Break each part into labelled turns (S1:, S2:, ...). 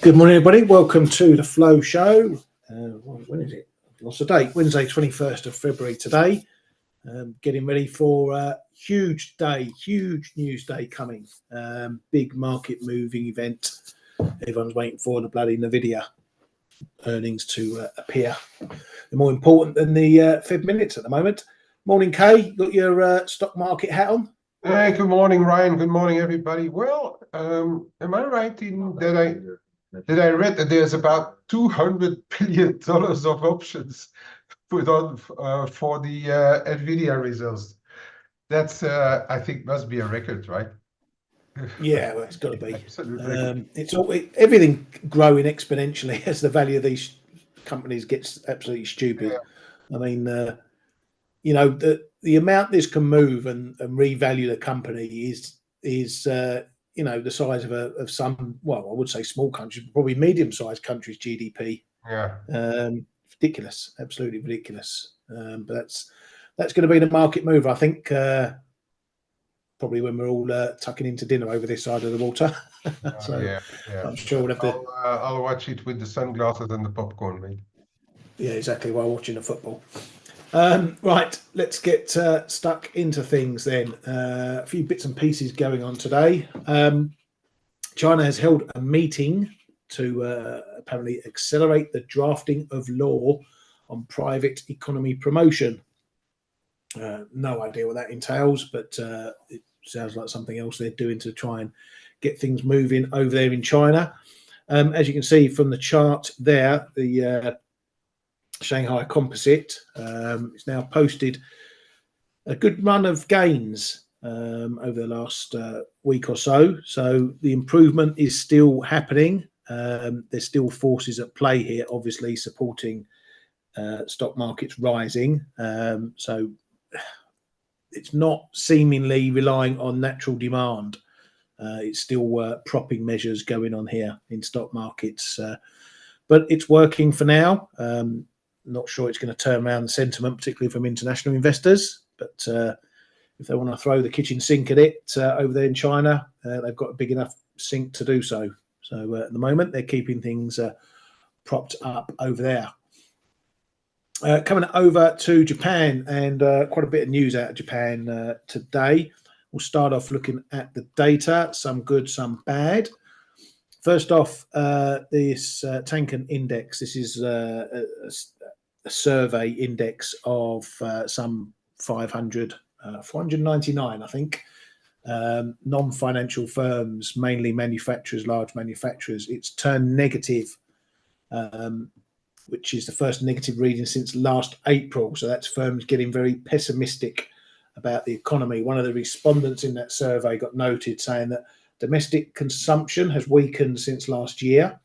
S1: Good morning, everybody. Welcome to the Flow Show. When is it? I've lost the date. Wednesday, 21st of February today. Getting ready for a huge day, huge news day coming. Big market moving event. Everyone's waiting for the bloody Nvidia earnings to appear. They're more important than the Fed minutes at the moment. Morning, Kay. Got your stock market hat on?
S2: Hey, good morning, Ryan. Good morning, everybody. Well, am I right in that I read that there's about $200 billion of options put on for the Nvidia results? That's I think must be a record, right?
S1: Yeah, well, it's got to be.
S2: Absolutely.
S1: Everything growing exponentially as the value of these companies gets absolutely stupid.
S2: Yeah.
S1: I mean, the amount this can move and revalue the company is the size of some, well, I would say small countries, probably medium-sized countries' GDP.
S2: Yeah.
S1: Ridiculous, absolutely ridiculous. But that's going to be the market move, I think. Probably when we're all tucking into dinner over this side of the water. So
S2: yeah.
S1: I'm sure we'll have to.
S2: I'll watch it with the sunglasses and the popcorn, mate.
S1: Yeah, exactly. While watching the football. Right, let's get stuck into things then. A few bits and pieces going on today. China has held a meeting to apparently accelerate the drafting of law on private economy promotion. No idea what that entails, but it sounds like something else they're doing to try and get things moving over there in China. As you can see from the chart there, the Shanghai Composite it's now posted a good run of gains over the last week or so. So the improvement is still happening. There's still forces at play here, obviously supporting stock markets rising. So it's not seemingly relying on natural demand. It's still propping measures going on here in stock markets, but it's working for now. Not sure it's going to turn around the sentiment, particularly from international investors. But if they want to throw the kitchen sink at it over there in China, they've got a big enough sink to do so. So at the moment, they're keeping things propped up over there. Coming over to Japan, and quite a bit of news out of Japan today. We'll start off looking at the data, some good, some bad. First off, this Tankan index. This is a survey index of some 499, I think, non-financial firms, mainly manufacturers, large manufacturers. It's turned negative, which is the first negative reading since last April. So that's firms getting very pessimistic about the economy. One of the respondents in that survey got noted saying that domestic consumption has weakened since last year.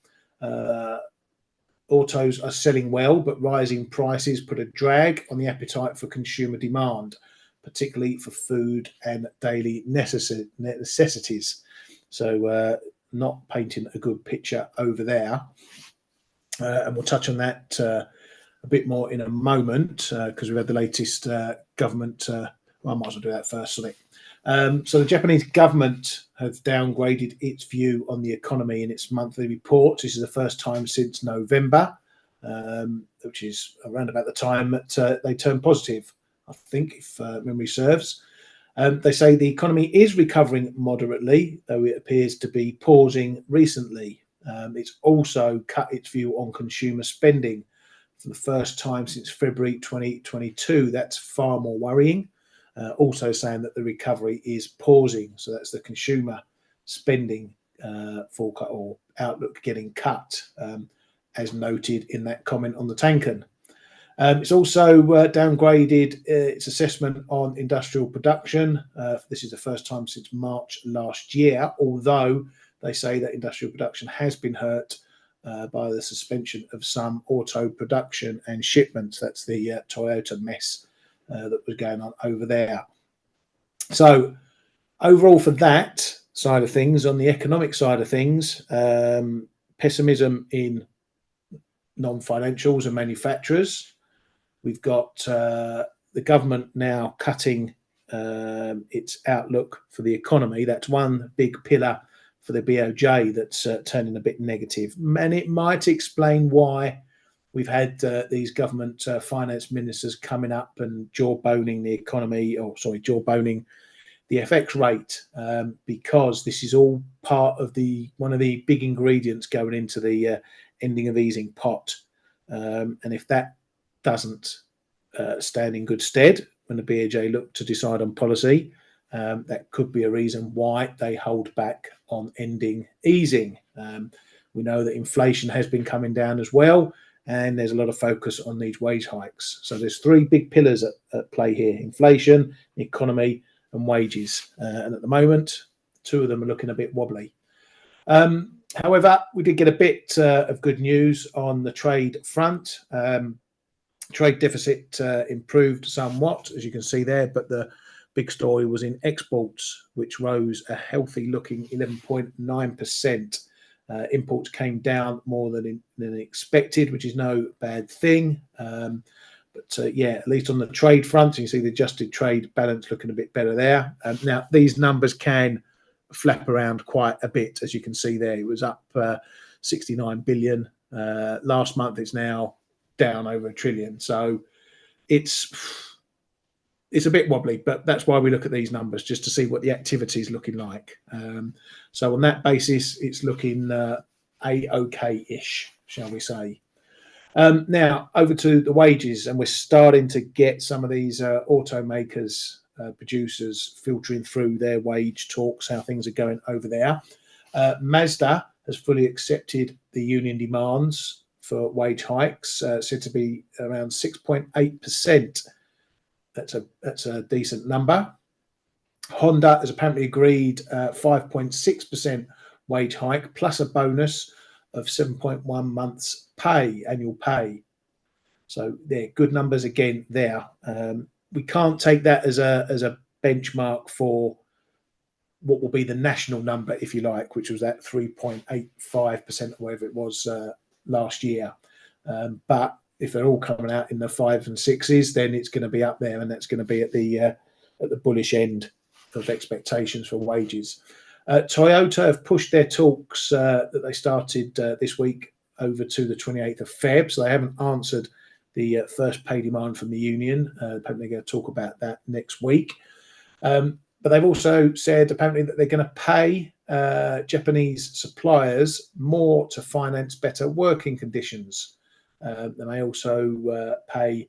S1: Autos are selling well, but rising prices put a drag on the appetite for consumer demand, particularly for food and daily necessities. So not painting a good picture over there. And we'll touch on that a bit more in a moment because we've had the latest government. Well, I might as well do that first. So the Japanese government have downgraded its view on the economy in its monthly report. This is the first time since November, which is around about the time that they turned positive, I think, if memory serves. They say the economy is recovering moderately, though it appears to be pausing recently. It's also cut its view on consumer spending for the first time since February 2022. That's far more worrying. Also saying that the recovery is pausing. So that's the consumer spending forecast or outlook getting cut, as noted in that comment on the Tankan. It's also downgraded its assessment on industrial production. This is the first time since March last year, although they say that industrial production has been hurt by the suspension of some auto production and shipments. That's the Toyota mess that was going on over there. So overall for that side of things, on the economic side of things, pessimism in non-financials and manufacturers. We've got the government now cutting its outlook for the economy. That's one big pillar for the BOJ that's turning a bit negative. And it might explain why we've had these government finance ministers coming up and jawboning the economy, or sorry, jawboning the FX rate, because this is all part of one of the big ingredients going into the ending of easing pot. And if that doesn't stand in good stead when the BOJ look to decide on policy, that could be a reason why they hold back on ending easing. We know that inflation has been coming down as well, and there's a lot of focus on these wage hikes. So there's three big pillars at play here: inflation, the economy, and wages. And at the moment, two of them are looking a bit wobbly. However, we did get a bit of good news on the trade front. Trade deficit improved somewhat, as you can see there, but the big story was in exports, which rose a healthy looking 11.9%. Imports came down more than expected, which is no bad thing. But yeah, at least on the trade front, you see the adjusted trade balance looking a bit better there. Now, these numbers can flap around quite a bit, as you can see there. It was up 69 billion. Last month, it's now down over $1 trillion. So it's a bit wobbly, but that's why we look at these numbers, just to see what the activity is looking like. So on that basis, it's looking a-okay-ish, shall we say. Now, over to the wages, and we're starting to get some of these automakers, producers filtering through their wage talks, how things are going over there. Mazda has fully accepted the union demands for wage hikes, said to be around 6.8%. That's a decent number. Honda has apparently agreed 5.6% wage hike plus a bonus of 7.1 months pay, annual pay. So they're good numbers again there. We can't take that as a benchmark for what will be the national number, if you like, which was that 3.85% or whatever it was last year. But if they're all coming out in the 5s and 6s, then it's going to be up there, and that's going to be at the bullish end of expectations for wages. Toyota have pushed their talks that they started this week over to the 28th of Feb, so they haven't answered the first pay demand from the union. Apparently they're going to talk about that next week. But they've also said apparently that they're going to pay Japanese suppliers more to finance better working conditions. They may also pay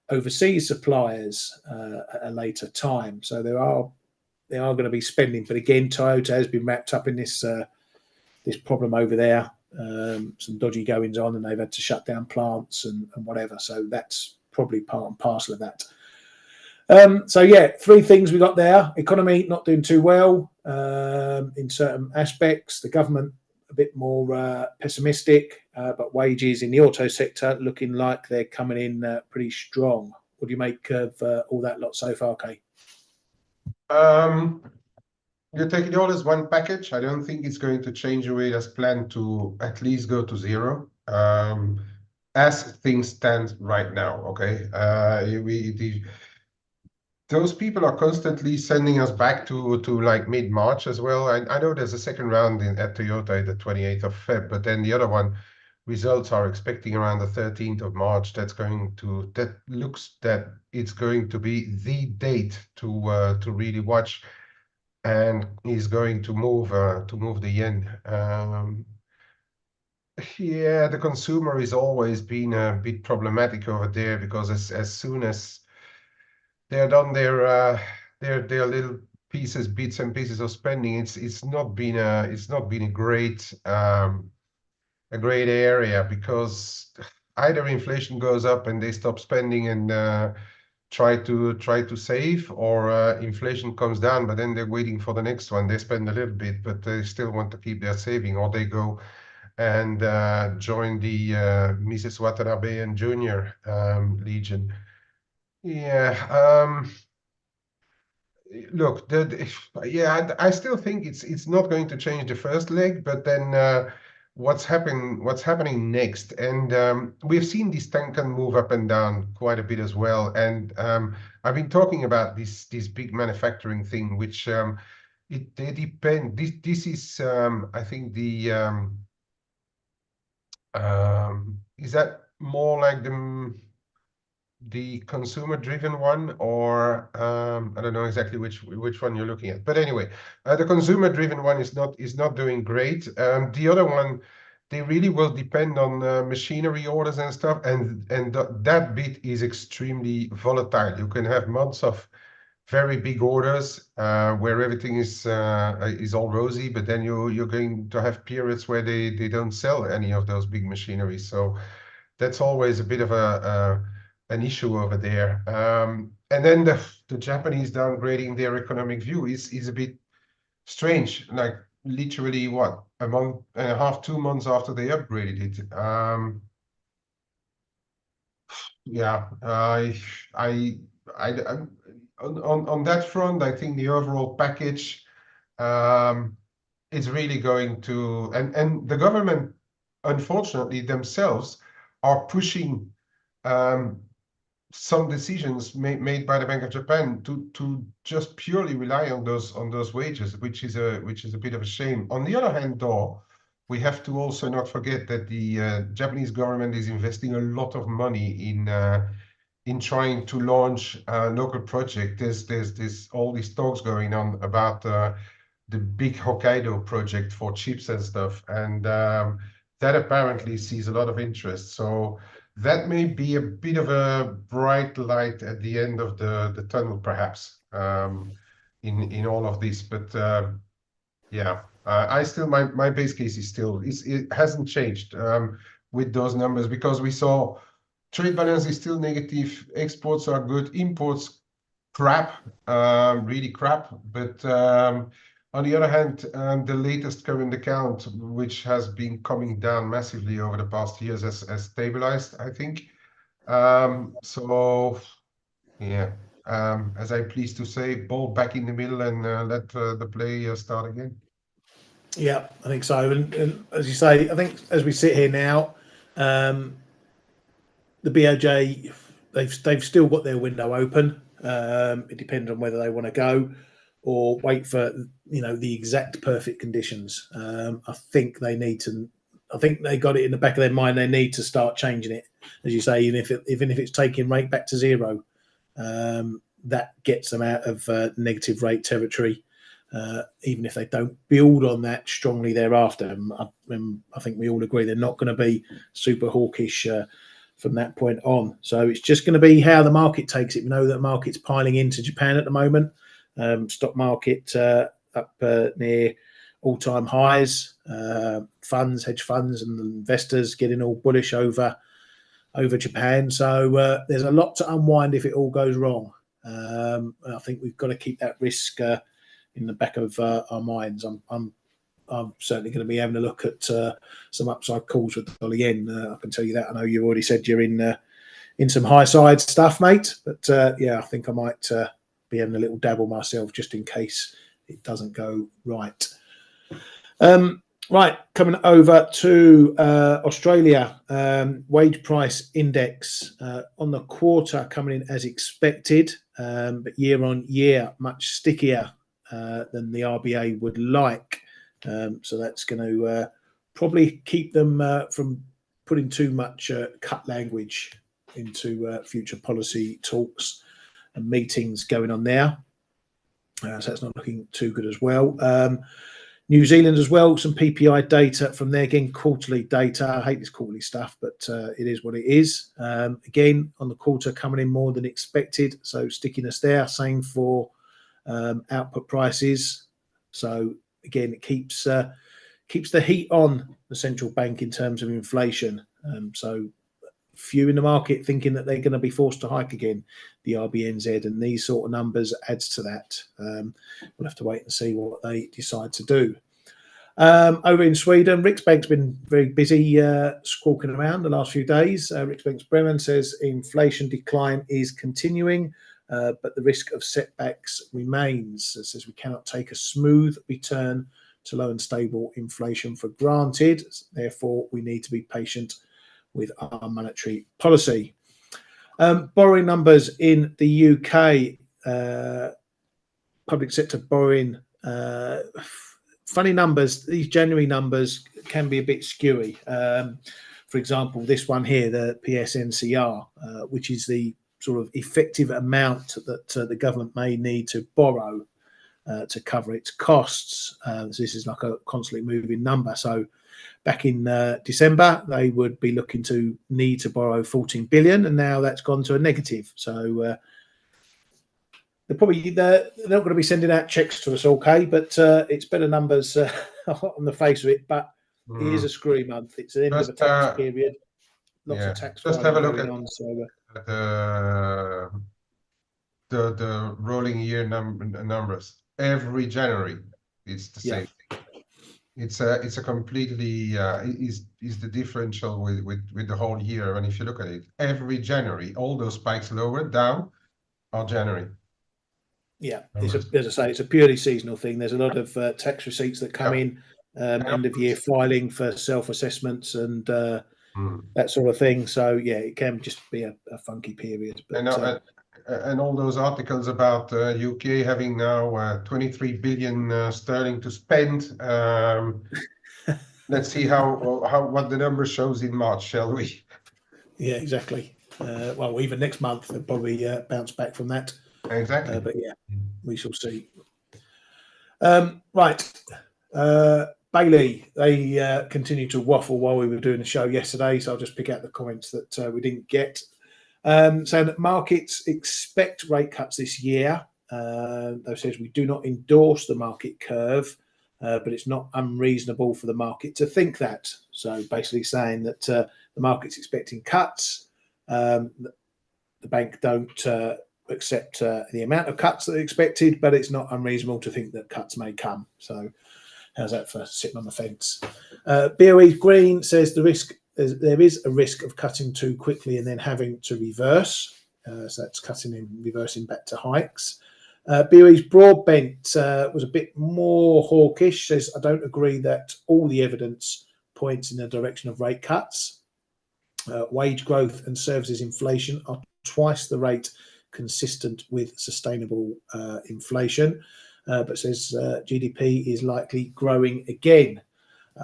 S1: overseas suppliers at a later time. So they are going to be spending. But again, Toyota has been wrapped up in this problem over there. Some dodgy goings on, and they've had to shut down plants and whatever. So that's probably part and parcel of that. So yeah, three things we got there. Economy not doing too well in certain aspects. The government a bit more pessimistic, but wages in the auto sector looking like they're coming in pretty strong. What do you make of all that lot so far, Kay?
S2: You're taking it all as one package. I don't think it's going to change the way as planned to at least go to zero. As things stand right now, okay? Those people are constantly sending us back to like mid-March as well. I know there's a second round at Toyota the 28th of Feb, but then the other one, results are expecting around the 13th of March. That looks that it's going to be the date to really watch, and is going to move the yen. Yeah, the consumer has always been a bit problematic over there, because as soon as they're done their little bits and pieces of spending, it's not been a great area, because either inflation goes up and they stop spending and try to save, or inflation comes down, but then they're waiting for the next one. They spend a little bit, but they still want to keep their saving, or they go and join the Mrs. Watanabe and Junior Legion. Yeah. Look, I still think it's not going to change the first leg, but then what's happening next? And we've seen this Tenkan move up and down quite a bit as well. And I've been talking about this big manufacturing thing, which They depend. This is I think the is that more like the consumer driven one, or I don't know exactly which one you're looking at, but anyway, the consumer driven one is not doing great. The other one, they really will depend on machinery orders and stuff, and that bit is extremely volatile. You can have months of very big orders where everything is all rosy, but then you're going to have periods where they don't sell any of those big machineries. So that's always a bit of an issue over there. And then the Japanese downgrading their economic view is a bit strange. Like literally, what, a month and a half, 2 months after they upgraded it. Yeah, I on that front, I think the overall package is really going to, and the government, unfortunately, themselves are pushing some decisions made by the Bank of Japan to just purely rely on those wages, which is a bit of a shame. On the other hand, though, we have to also not forget that the Japanese government is investing a lot of money in trying to launch a local project. There's all these talks going on about the big Hokkaido project for chips and stuff, and that apparently sees a lot of interest. So that may be a bit of a bright light at the end of the tunnel, perhaps, in all of this. But yeah, I still, my base case is still, it hasn't changed with those numbers, because we saw trade balance is still negative, exports are good, imports crap, really crap. But on the other hand, the latest current account, which has been coming down massively over the past years, has stabilized, I think. So yeah, as I'm pleased to say, ball back in the middle, and let the play start again.
S1: Yeah, I think so. And as you say, I think as we sit here now, the BOJ, they've still got their window open. It depends on whether they want to go or wait for the exact perfect conditions. I think they need to. I think they got it in the back of their mind. They need to start changing it, as you say, even if it's taking rate back to zero. That gets them out of negative rate territory. Even if they don't build on that strongly thereafter. I think we all agree they're not going to be super hawkish from that point on. So it's just going to be how the market takes it. We know that the market's piling into Japan at the moment. Stock market up near all-time highs. Hedge funds and investors getting all bullish over Japan. So there's a lot to unwind if it all goes wrong. I think we've got to keep that risk in the back of our minds. I'm certainly going to be having a look at some upside calls with the dollar yen. I can tell you that. I know you already said you're in some high side stuff, mate. But yeah, I think I might be having a little dabble myself just in case it doesn't go right. Right, coming over to Australia, wage price index on the quarter coming in as expected, but year on year much stickier than the RBA would like. So that's going to probably keep them from putting too much cut language into future policy talks and meetings going on there. So that's not looking too good as well. New Zealand as well, some PPI data from there. Again, quarterly data. I hate this quarterly stuff, but it is what it is. Again, on the quarter coming in more than expected. So stickiness there. Same for output prices. So again, it keeps the heat on the central bank in terms of inflation. So few in the market thinking that they're going to be forced to hike again, the RBNZ, and these sort of numbers adds to that. We'll have to wait and see what they decide to do. Over in Sweden, Riksbank's been very busy squawking around the last few days. Riksbank's Bremen says inflation decline is continuing, but the risk of setbacks remains. It says we cannot take a smooth return to low and stable inflation for granted. Therefore, we need to be patient with our monetary policy. Borrowing numbers in the UK, public sector borrowing funny numbers. These January numbers can be a bit skewy. For example, this one here, the PSNCR, which is the sort of effective amount that the government may need to borrow to cover its costs. So this is like a constantly moving number. So back in December, they would be looking to need to borrow 14 billion, and now that's gone to a negative. So they're not going to be sending out checks to us, okay? But it's better numbers on the face of it. But it is a screwy month. It's the end of a tax period. Lots of tax
S2: just have a look
S1: going
S2: at
S1: on. So
S2: the rolling year numbers. Every January, it's the same thing. It's a completely is the differential with the whole year. And if you look at it, every January, all those spikes lower down are January.
S1: Yeah, as I say, it's a purely seasonal thing. There's a lot of tax receipts that come in end of year filing for self-assessments and that sort of thing. So yeah, it can just be a funky period. But,
S2: and all those articles about UK having now 23 billion sterling to spend. Let's see what the number shows in March, shall we?
S1: Yeah, exactly. Well, even next month they'll probably bounce back from that.
S2: Exactly.
S1: But yeah, we shall see. Right. Bailey, they continue to waffle while we were doing the show yesterday, so I'll just pick out the comments that we didn't get. Saying that markets expect rate cuts this year. They says we do not endorse the market curve, but it's not unreasonable for the market to think that. So basically saying that the market's expecting cuts. The bank don't accept the amount of cuts that are expected, but it's not unreasonable to think that cuts may come. So how's that for sitting on the fence? BOE Green says there is a risk of cutting too quickly and then having to reverse. So that's cutting and reversing back to hikes. BOE's Broadbent was a bit more hawkish, says, I don't agree that all the evidence points in the direction of rate cuts. Wage growth and services inflation are twice the rate consistent with sustainable inflation, but says GDP is likely growing again.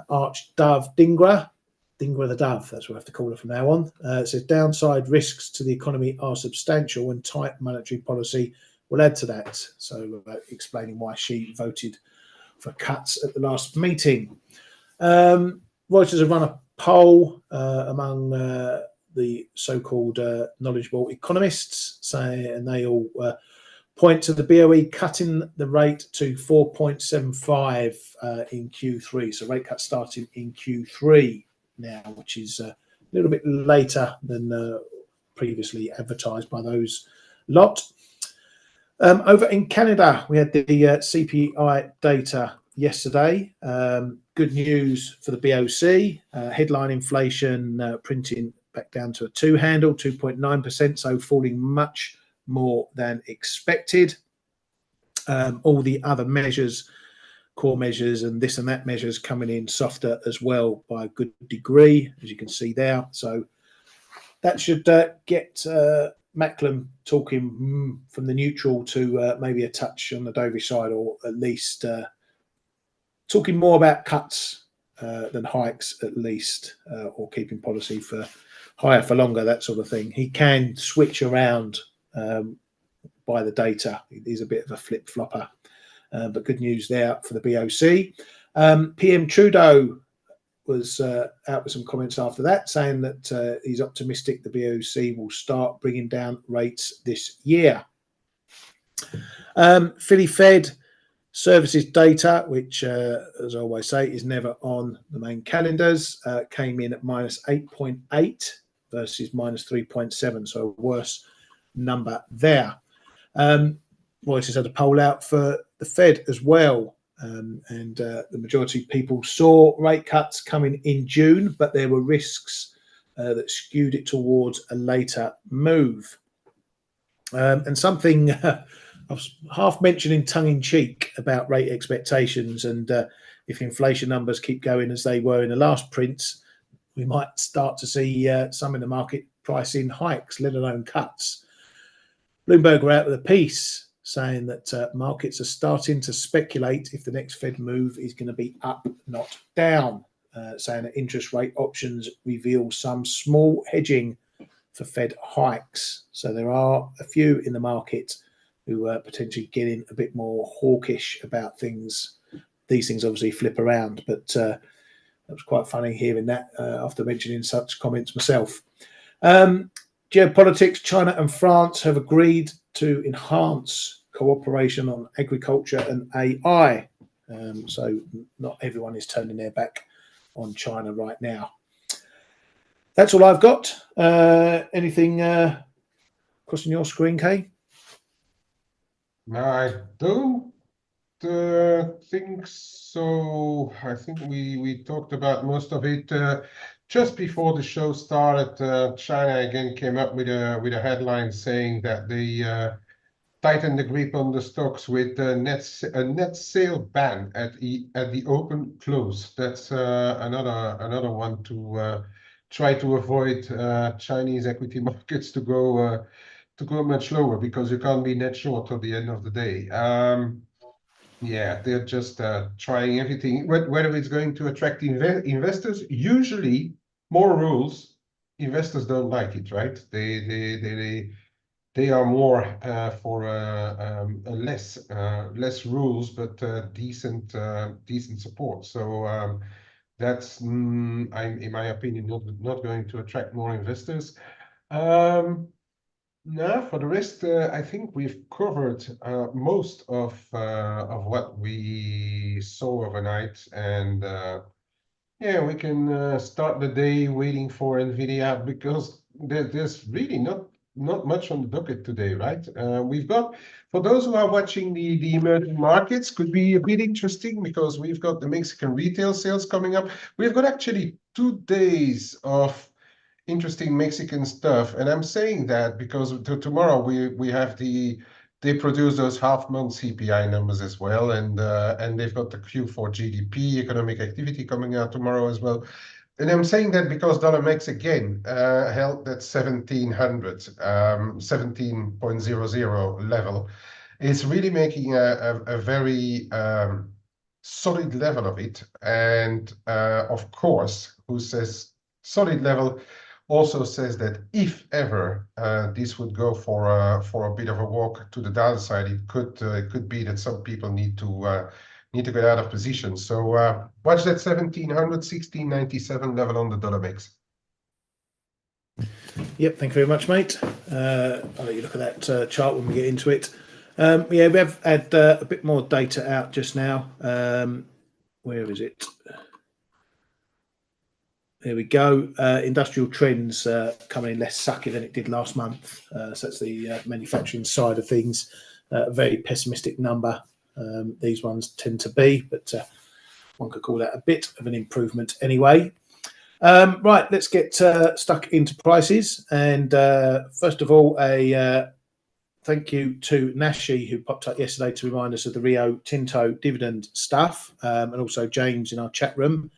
S1: Archdove Dingra the Dove, that's what I have to call her from now on, says downside risks to the economy are substantial and tight monetary policy will add to that. So explaining why she voted for cuts at the last meeting. Reuters have run a poll among the so-called knowledgeable economists, and they all point to the BOE cutting the rate to 4.75 in Q3. So rate cut starting in Q3 now, which is a little bit later than previously advertised by those lot. Over in Canada, we had the CPI data yesterday. Good news for the BOC. Headline inflation printing back down to a 2 handle, 2.9%, so falling much more than expected. All the other measures, core measures and this and that measures coming in softer as well by a good degree, as you can see there. So that should get Macklem talking from the neutral to maybe a touch on the dovish side, or at least talking more about cuts than hikes, at least, or keeping policy for higher for longer, that sort of thing. He can switch around by the data. He's a bit of a flip-flopper, but good news there for the BOC. PM Trudeau was out with some comments after that, saying that he's optimistic the BOC will start bringing down rates this year. Philly Fed services data, which, as I always say, is never on the main calendars, came in at minus 8.8 versus minus 3.7, so a worse number there. Reuters had a poll out for the Fed as well. And the majority of people saw rate cuts coming in June, but there were risks that skewed it towards a later move. And something I was half mentioning tongue-in-cheek about rate expectations, and if inflation numbers keep going as they were in the last prints, we might start to see some in the market pricing hikes, let alone cuts. Bloomberg were out with a piece saying that markets are starting to speculate if the next Fed move is going to be up, not down, saying that interest rate options reveal some small hedging for Fed hikes. So there are a few in the market who are potentially getting a bit more hawkish about things. These things obviously flip around, but that was quite funny hearing that after mentioning such comments myself. Geopolitics, China and France have agreed to enhance cooperation on agriculture and AI. So not everyone is turning their back on China right now. That's all I've got. Anything crossing your screen, Kay?
S2: I don't think so. I think we talked about most of it. Just before the show started, China again came up with a headline saying that they tightened the grip on the stocks with a net sale ban at the open close. That's another one to try to avoid Chinese equity markets to go much lower, because you can't be net short at the end of the day. Yeah, they're just trying everything. Whether it's going to attract investors, usually more rules, investors don't like it, right? They are more for less rules, but decent support. So that's, in my opinion, not going to attract more investors. No, for the rest, I think we've covered most of what we saw overnight, and yeah, we can start the day waiting for NVIDIA, because there's really not much on the docket today, right? We've got, for those who are watching the emerging markets, could be a bit interesting, because we've got the Mexican retail sales coming up. We've got actually 2 days of interesting Mexican stuff, and I'm saying that because tomorrow we have they produce those half-month CPI numbers as well, and they've got the Q4 GDP, economic activity, coming out tomorrow as well. And I'm saying that because dollar MEX again held that 1700, 17.00 level. It's really making a very solid level of it, and of course, who says solid level also says that if ever this would go for a bit of a walk to the downside, it could be that some people need to get out of position. So watch that 1700, 1697 level on the dollar mix.
S1: Yep, thank you very much, mate. I'll let you look at that chart when we get into it. Yeah, we have had a bit more data out just now. Where is it? There we go. Industrial trends coming in less sucky than it did last month. So that's the manufacturing side of things. A very pessimistic number. These ones tend to be, but one could call that a bit of an improvement anyway. Right, let's get stuck into prices. And first of all, a thank you to Nashi, who popped up yesterday to remind us of the Rio Tinto dividend stuff, and also James in our chat room.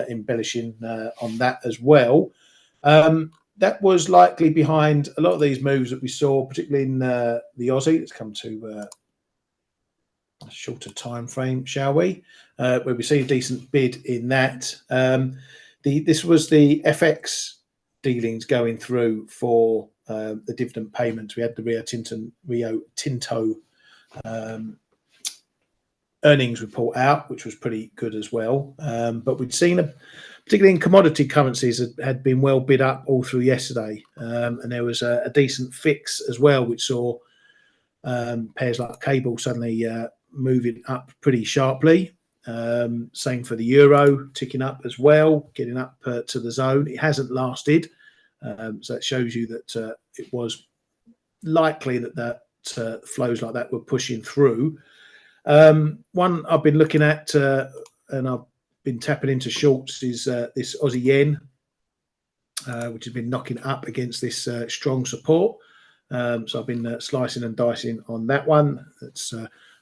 S1: Embellishing on that as well. That was likely behind a lot of these moves that we saw, particularly in the Aussie. Let's come to a shorter time frame, shall we? Where we see a decent bid in that. This was the FX dealings going through for the dividend payments. We had the Rio Tinto earnings report out, which was pretty good as well. But we'd seen, particularly in commodity currencies, had been well bid up all through yesterday. And there was a decent fix as well, which saw pairs like cable suddenly moving up pretty sharply. Same for the euro, ticking up as well, getting up to the zone. It hasn't lasted. So it shows you that it was likely that flows like that were pushing through. One I've been looking at and I've been tapping into shorts is this Aussie yen, which has been knocking up against this strong support. So I've been slicing and dicing on that one. That's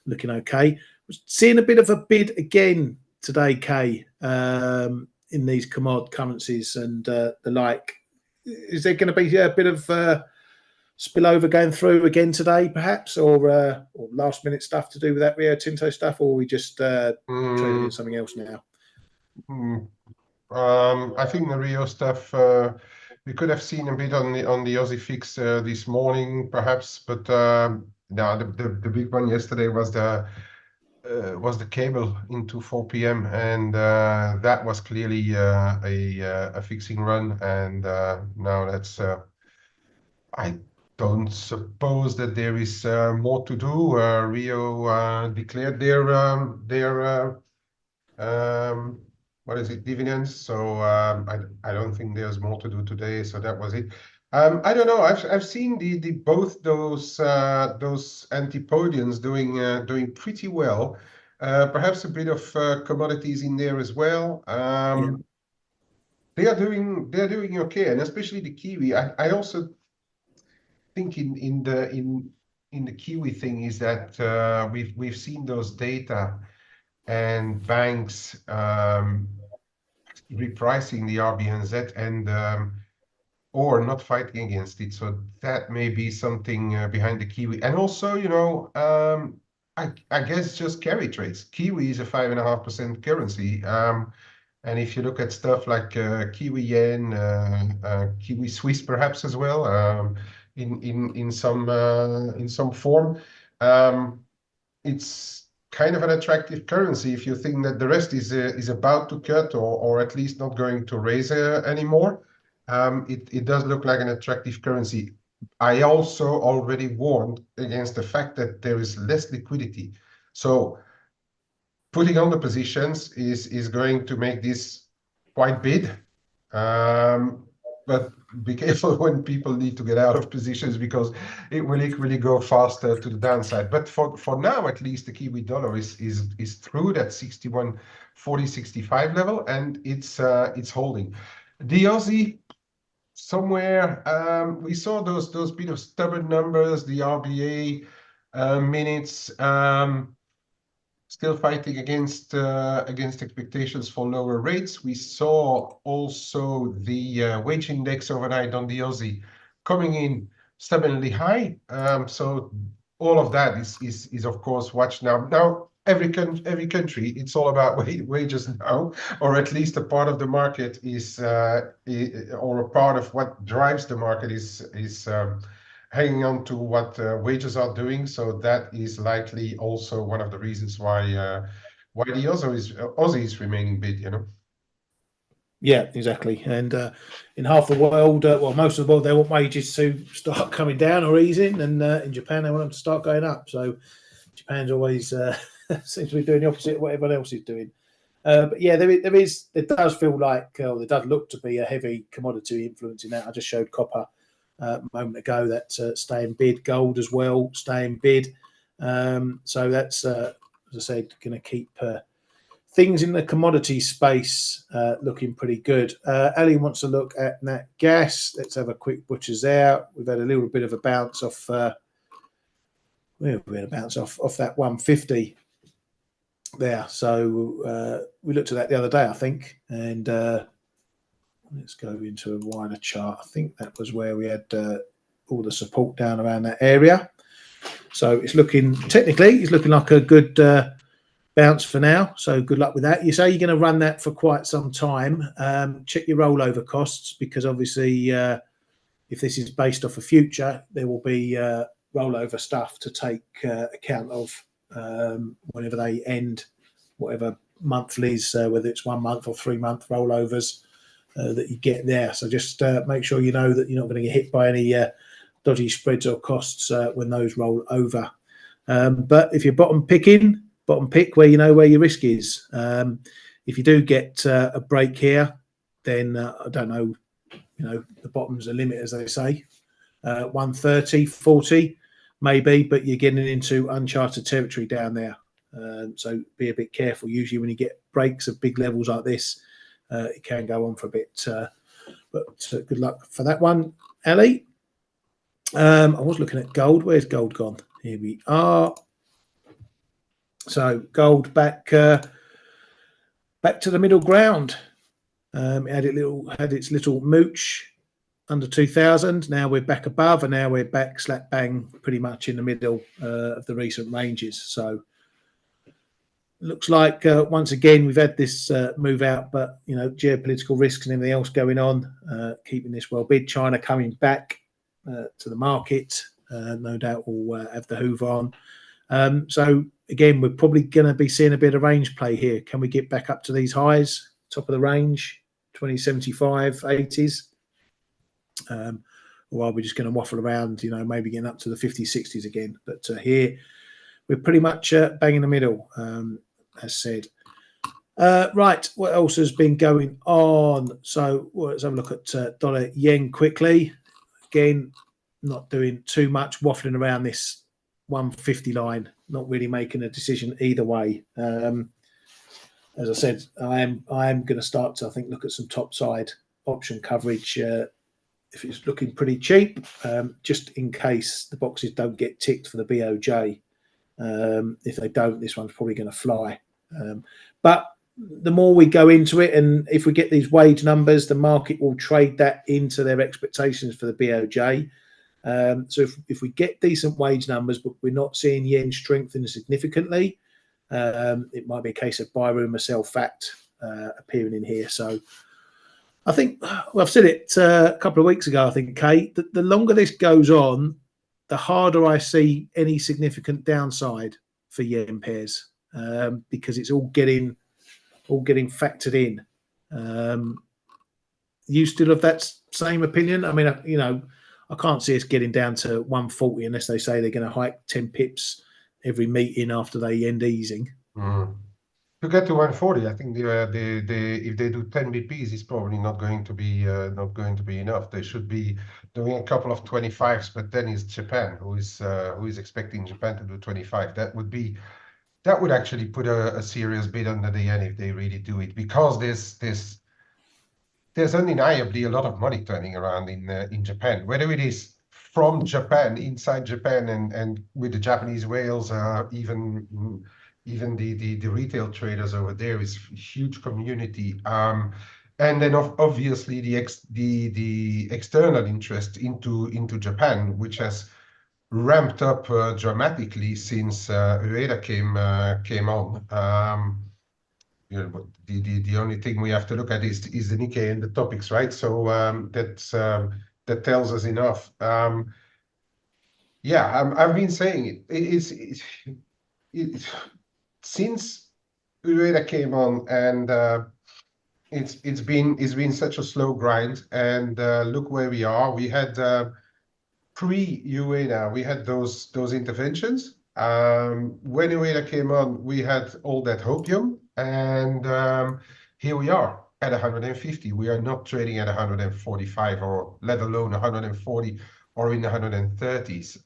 S1: looking okay. Seeing a bit of a bid again today, Kay, in these commodity currencies and the like. Is there going to be a bit of spillover going through again today, perhaps, or last minute stuff to do with that Rio Tinto stuff, or are we just trading something else now?
S2: I think the Rio stuff we could have seen a bit on the Aussie fix this morning, perhaps, but no, the big one yesterday was the cable into 4 p.m. and that was clearly a fixing run, and now that's I don't suppose that there is more to do. Rio declared their what is it, dividends? So I don't think there's more to do today. So that was it. I don't know. I've seen the both those antipodians doing pretty well. Perhaps a bit of commodities in there as well. They are doing okay, and especially the Kiwi. I also think in the Kiwi thing is that we've seen those data and banks repricing the RBNZ and or not fighting against it. So that may be something behind the Kiwi. And also, you know, I guess just carry trades. Kiwi is a 5.5% currency. And if you look at stuff like Kiwi yen, Kiwi Swiss perhaps as well, in some form, it's kind of an attractive currency if you think that the rest is about to cut or at least not going to raise anymore. It does look like an attractive currency. I also already warned against the fact that there is less liquidity. So putting on the positions is going to make this quite big. But be careful when people need to get out of positions because it will really go faster to the downside. But for now, at least, the Kiwi dollar is through that 61.40-65 level, and it's holding. The Aussie, somewhere we saw those bit of stubborn numbers, the RBA minutes. Still fighting against expectations for lower rates. We saw also the wage index overnight on the Aussie coming in stubbornly high. So all of that is of course watched now. Now every country, it's all about wages now, or at least a part of the market is or a part of what drives the market is hanging on to what wages are doing. So that is likely also one of the reasons why the Aussie is remaining big, you know.
S1: Yeah, exactly. And in half the world, well, most of the world, they want wages to start coming down or easing, and in Japan, they want them to start going up. So Japan's always seems to be doing the opposite of what everyone else is doing. But yeah, there does feel like, there does look to be a heavy commodity influence in that. I just showed copper a moment ago, that's staying bid. Gold as well, staying bid. So that's, as I said, going to keep things in the commodity space looking pretty good. Ali wants to look at nat gas. Let's have a quick butcher's out. We've had a little bit of a bounce off. We had a bounce off that 150 there. So we looked at that the other day, I think, and let's go into a wider chart. I think that was where we had all the support down around that area. So it's looking, technically, it's looking like a good bounce for now. So good luck with that. You say you're going to run that for quite some time. Check your rollover costs, because obviously if this is based off a future, there will be rollover stuff to take account of whenever they end, whatever monthlies, whether it's 1 month or 3 month rollovers that you get there. So just make sure you know that you're not going to get hit by any dodgy spreads or costs when those roll over. But if you're bottom pick where you know where your risk is. If you do get a break here, then I don't know, the bottom's a limit, as they say. 130, 40 maybe, but you're getting into uncharted territory down there. So be a bit careful. Usually when you get breaks of big levels like this, it can go on for a bit, but good luck for that one, Ali. I was looking at gold. Where's gold gone? Here we are. So gold back to the middle ground. It had its little mooch under 2,000. Now we're back above, and now we're back slap bang pretty much in the middle of the recent ranges. So looks like once again we've had this move out, but geopolitical risks and everything else going on, keeping this well bid. China coming back to the market, no doubt will have the hoover on. So again, we're probably going to be seeing a bit of range play here. Can we get back up to these highs, top of the range, 2075, 80s? Or are we just going to waffle around, maybe getting up to the 50s, 60s again? But here we're pretty much bang in the middle, as said. Right, what else has been going on? So let's have a look at dollar yen quickly. Again, not doing too much, waffling around this 150 line, not really making a decision either way. As I said, I am going to start to, I think, look at some top side option coverage if it's looking pretty cheap, just in case the boxes don't get ticked for the BOJ. If they don't, this one's probably going to fly. But the more we go into it, and if we get these wage numbers, the market will trade that into their expectations for the BOJ. So if we get decent wage numbers, but we're not seeing yen strengthen significantly, it might be a case of buy rumor, sell fact appearing in here. So I think, well, I've said it a couple of weeks ago, I think, Kate, that the longer this goes on, the harder I see any significant downside for yen pairs, because it's all getting factored in. You still have that same opinion? I mean, I can't see us getting down to 140 unless they say they're going to hike 10 pips every meeting after they end easing.
S2: To get to 140, I think if they do 10 BPs, it's probably not going to be enough. They should be doing a couple of 25s, but then it's Japan who is expecting Japan to do 25. That would actually put a serious bid under the yen if they really do it, because there's undeniably a lot of money turning around in Japan, whether it is from Japan, inside Japan, and with the Japanese whales, even the retail traders over there is a huge community. And then obviously the external interest into Japan, which has ramped up dramatically since Ueda came on. The only thing we have to look at is the Nikkei and the topics, right? So that tells us enough. Yeah, I've been saying it since Ueda came on, and it's been such a slow grind. And look where we are. We had pre-Ueda, we had those interventions. When Ueda came on, we had all that hopium, and here we are at 150. We are not trading at 145, or let alone 140 or in the 130s.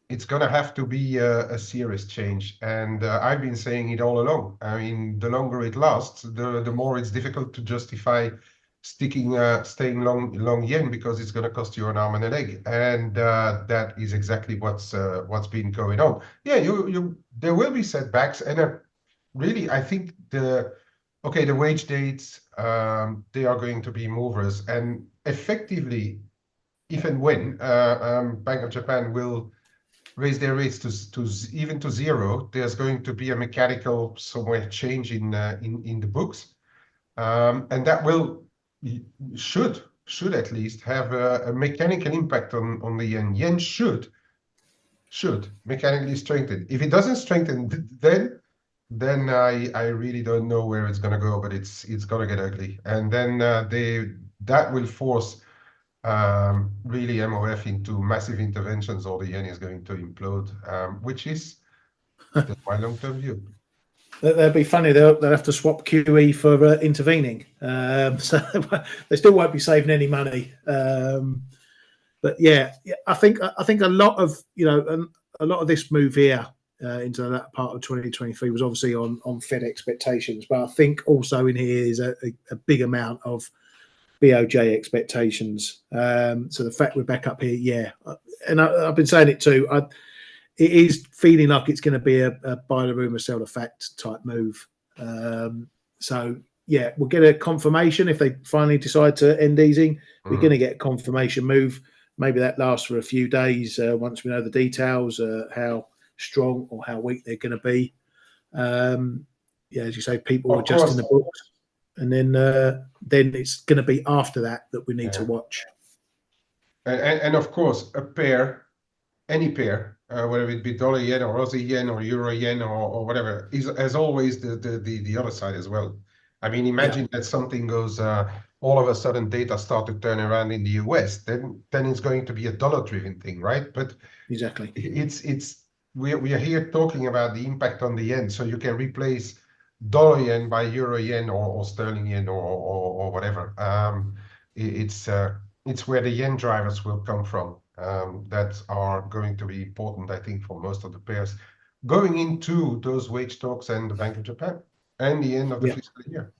S2: It's going to have to be a serious change, and I've been saying it all along. I mean, the longer it lasts, the more it's difficult to justify staying long yen, because it's going to cost you an arm and a leg, and that is exactly what's been going on. Yeah, there will be setbacks, and really, I think the wage dates, they are going to be movers, and effectively, if and when Bank of Japan will raise their rates to even to zero, there's going to be a mechanical somewhere change in the books, and that should at least have a mechanical impact on the yen. Yen should mechanically strengthen. If it doesn't strengthen, then I really don't know where it's going to go, but it's going to get ugly, and then that will force really MOF into massive interventions, or the yen is going to implode, which is that's my long-term view.
S1: That'd be funny. They'll have to swap QE for intervening, so they still won't be saving any money. But yeah, I think a lot of this move here into that part of 2023 was obviously on Fed expectations, but I think also in here is a big amount of BOJ expectations. So the fact we're back up here, yeah, and I've been saying it too. It is feeling like it's going to be a buy the rumor, sell the fact type move. So yeah, we'll get a confirmation if they finally decide to end easing. We're going to get a confirmation move. Maybe that lasts for a few days once we know the details, how strong or how weak they're going to be. Yeah, as you say, people adjusting the books, and then it's going to be after that we need to watch.
S2: And of course, a pair, any pair, whether it be dollar yen or Aussie yen or euro yen or whatever, is as always the other side as well. I mean, imagine that something goes, all of a sudden data start to turn around in the US, then it's going to be a dollar-driven thing, right? But
S1: exactly,
S2: we are here talking about the impact on the yen, so you can replace dollar yen by euro yen or sterling yen or whatever. It's where the yen drivers will come from that are going to be important, I think, for most of the pairs going into those wage talks and the Bank of Japan and the end of the fiscal year.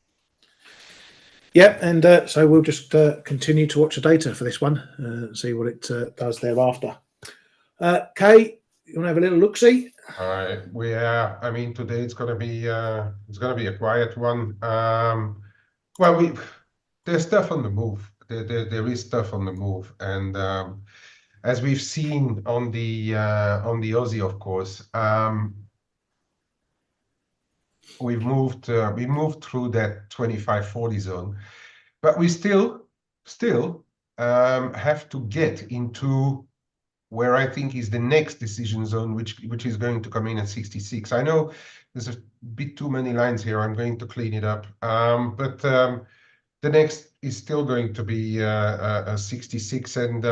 S1: Yeah, and so we'll just continue to watch the data for this one, see what it does thereafter. Kay, you want to have a little look-see?
S2: I mean, today it's gonna be a quiet one. Well, there's stuff on the move. There is stuff on the move, and as we've seen on the Aussie, of course, we moved through that 25-40 zone, but we still have to get into where I think is the next decision zone, which is going to come in at 66. I know there's a bit too many lines here. I'm going to clean it up. But the next is still going to be a 66. And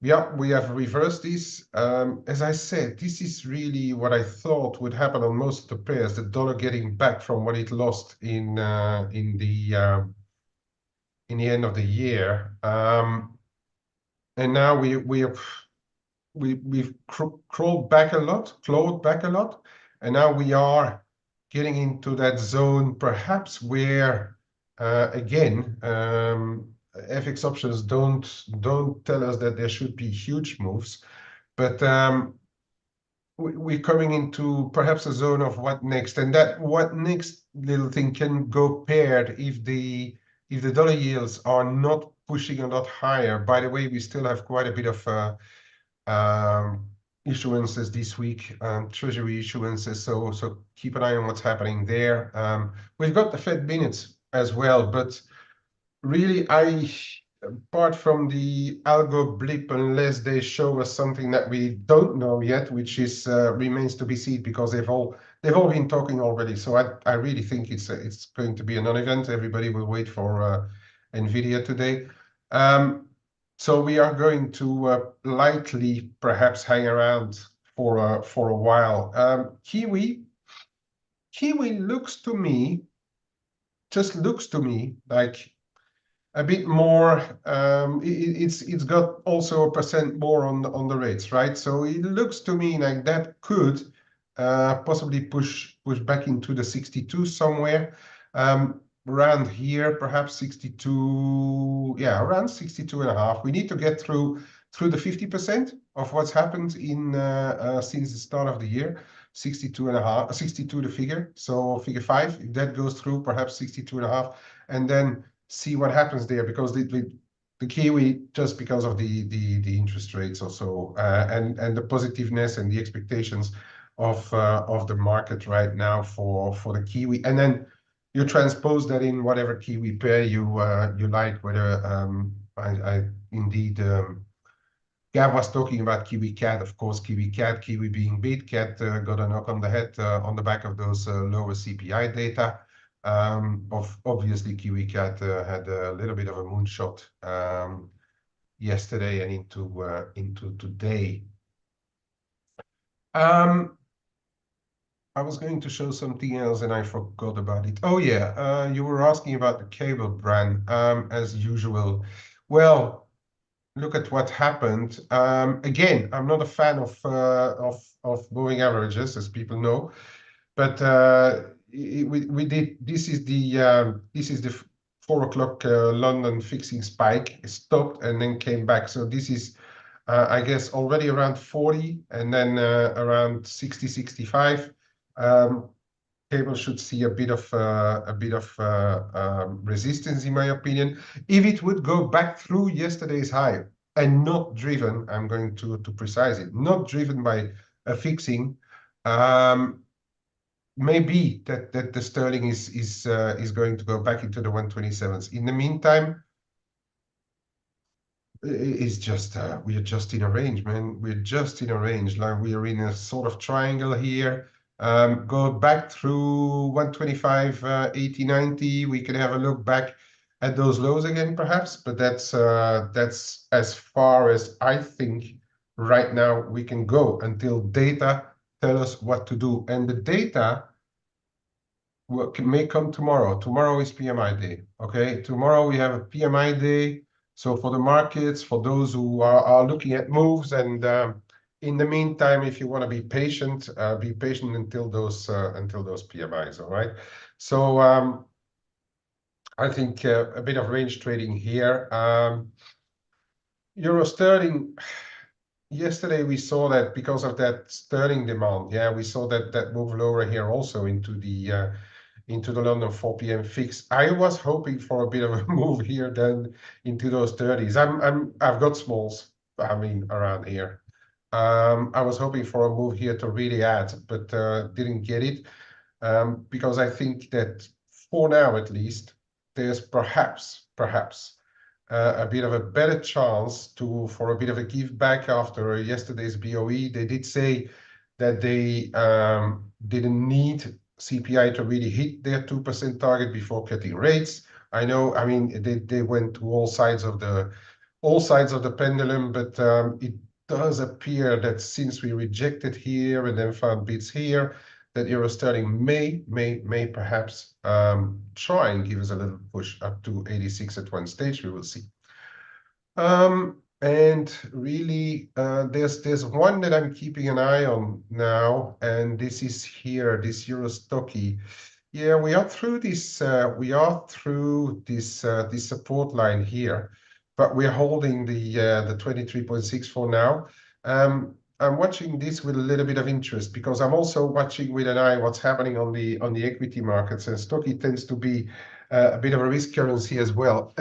S2: yeah, we have reversed this. As I said, this is really what I thought would happen on most of the pairs, the dollar getting back from what it lost in the end of the year. And now we've crawled back a lot, and now we are getting into that zone, perhaps where again FX options don't tell us that there should be huge moves, but we're coming into perhaps a zone of what next, and that what next little thing can go paired if the dollar yields are not pushing a lot higher. By the way, we still have quite a bit of issuances this week, treasury issuances, so keep an eye on what's happening there. We've got the Fed minutes as well, but really, apart from the algo blip, unless they show us something that we don't know yet, which is remains to be seen, because they've all been talking already. So I really think it's going to be a non-event. Everybody will wait for Nvidia today. So we are going to likely perhaps hang around for a while. Kiwi just looks to me like a bit more. It's got also 1% more on the rates, right? So it looks to me like that could possibly push back into the 62 somewhere. Around here, perhaps 62, yeah, around 62.5. We need to get through the 50% of what's happened in since the start of the year. 62.5, 62 the figure, so figure 5. If that goes through, perhaps 62.5, and then see what happens there, because the Kiwi, just because of the interest rates also, and the positiveness and the expectations of the market right now for the Kiwi, and then you transpose that in whatever Kiwi pair you like. Whether I indeed Gav was talking about Kiwi Cat, of course, Kiwi Cat, Kiwi being beat. Cat got a knock on the head on the back of those lower CPI data. Obviously, Kiwi Cat had a little bit of a moonshot yesterday and into today. I was going to show something else and I forgot about it. Oh yeah, you were asking about the cable brand as usual. Well, look at what happened. Again, I'm not a fan of moving averages, as people know, but we did. This is the 4 o'clock London fixing spike. It stopped and then came back. So this is I guess already around 40 and then around 60, 65. cable should see a bit of resistance, in my opinion. If it would go back through yesterday's high and not driven, I'm going to precise it, not driven by a fixing, maybe that the sterling is going to go back into the 127s. In the meantime, it's just we are just in a range, man. We're just in a range. Like we are in a sort of triangle here. Go back through 125, 80, 90. We can have a look back at those lows again, perhaps. But that's as far as I think right now we can go until data tell us what to do. And the data may come tomorrow. Tomorrow is PMI day. Okay, tomorrow we have a PMI day. So for the markets, for those who are looking at moves, and in the meantime, if you want to be patient until those PMIs. All right. So I think a bit of range trading here. Euro sterling. Yesterday we saw that because of that sterling demand. Yeah, we saw that move lower here also into the London 4 p.m. fix. I was hoping for a bit of a move here then into those 30s. I've got smalls, I mean, around here. I was hoping for a move here to really add, but didn't get it because I think that for now at least, there's perhaps a bit of a better chance for a bit of a give back after yesterday's BOE. They did say that they didn't need CPI to really hit their 2% target before cutting rates. I know, I mean, they went to all sides of the pendulum, but it does appear that since we rejected here and then found bids here, that euro sterling may perhaps try and give us a little push up to 86 at one stage. We will see. And really, there's one that I'm keeping an eye on now, and this is here, this euro stocky. Yeah, we are through this. This support line here, but we're holding the 23.6 for now. I'm watching this with a little bit of interest because I'm also watching with an eye what's happening on the equity markets, and stocky tends to be a bit of a risk currency as well.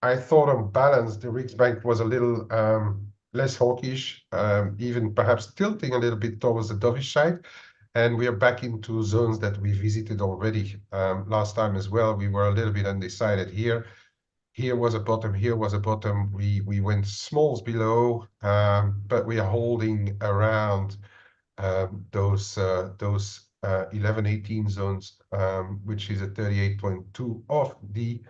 S2: I thought on balance, the Riksbank was a little less hawkish, even perhaps tilting a little bit towards the dovish side. And we are back into zones that we visited already last time as well. We were a little bit undecided here. Here was a bottom, here was a bottom. We went smalls below, but we are holding around those 11, 18 zones, which is a 38.2 of the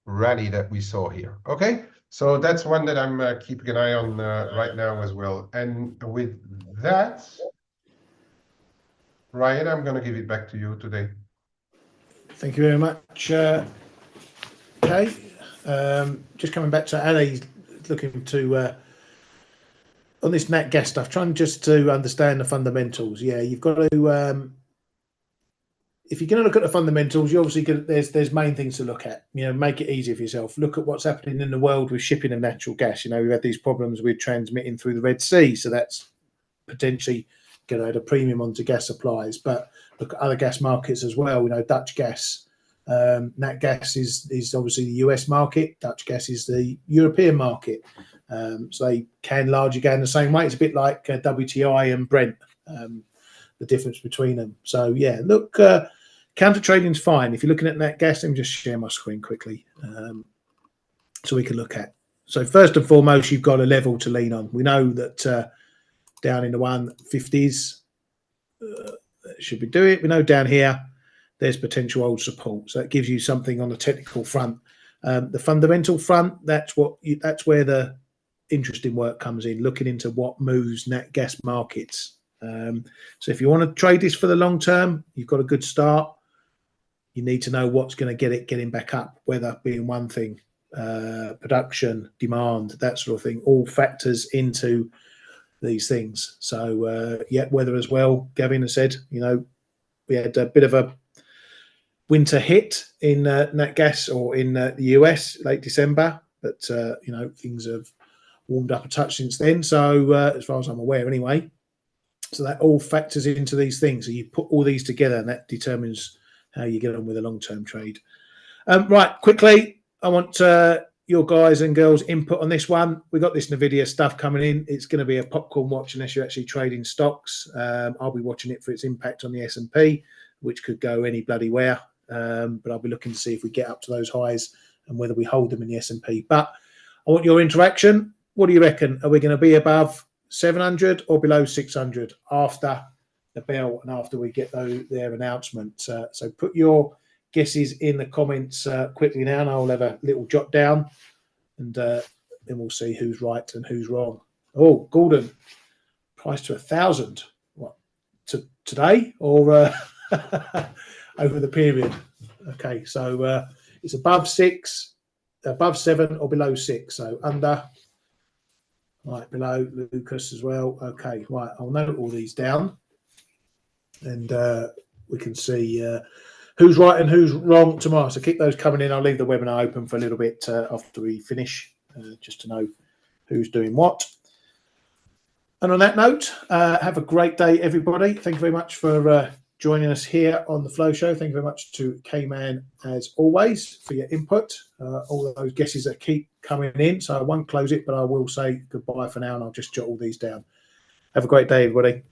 S2: rally that we saw here. Okay, so that's one that I'm keeping an eye on right now as well. And with that, Ryan, I'm going to give it back to you today.
S1: Thank you very much. Okay, just coming back to Ali, looking to on this nat gas stuff, trying just to understand the fundamentals. Yeah, you've got to. If you're going to look at the fundamentals, you obviously there's main things to look at. You know, make it easy for yourself. Look at what's happening in the world with shipping of natural gas. You know, we've had these problems with transmitting through the Red Sea, so that's potentially going to add a premium onto gas supplies. But look at other gas markets as well. You know, Dutch gas, nat gas is obviously the US market. Dutch gas is the European market. So they can largely go in the same way. It's a bit like WTI and Brent. The difference between them. So yeah, look, counter trading is fine. If you're looking at nat gas, let me just share my screen quickly so we can look at. So first and foremost, you've got a level to lean on. We know that down in the 150s should be doing it. We know down here there's potential old support. So that gives you something on the technical front. The fundamental front, that's where the interesting work comes in, looking into what moves nat gas markets. So if you want to trade this for the long term, you've got a good start. You need to know what's going to get it getting back up, weather being one thing, production, demand, that sort of thing, all factors into these things. So yeah, weather as well. Gavin has said, you know, we had a bit of a winter hit in nat gas or in the US late December, but you know, things have warmed up a touch since then. So as far as I'm aware, anyway. So that all factors into these things. So you put all these together, and that determines how you get on with a long-term trade. Right, quickly, I want your guys and girls input on this one. We got this NVIDIA stuff coming in. It's going to be a popcorn watch unless you're actually trading stocks. I'll be watching it for its impact on the S&P, which could go any bloody where. But I'll be looking to see if we get up to those highs and whether we hold them in the S&P. But I want your interaction. What do you reckon? Are we going to be above 700 or below 600 after the bell and after we get their announcement? So put your guesses in the comments quickly now, and I'll have a little jot down, and then we'll see who's right and who's wrong. Oh, Gordon, price to 1,000. What, today or over the period? Okay, so it's above 6, above 7 or below 6, so under. Right, below Lucas as well. Okay, right, I'll note all these down, and we can see who's right and who's wrong tomorrow. So keep those coming in. I'll leave the webinar open for a little bit after we finish, just to know who's doing what. And on that note, have a great day, everybody. Thank you very much for joining us here on the Flow Show. Thank you very much to K-Man, as always, for your input. All of those guesses that keep coming in. So I won't close it, but I will say goodbye for now, and I'll just jot all these down. Have a great day, everybody.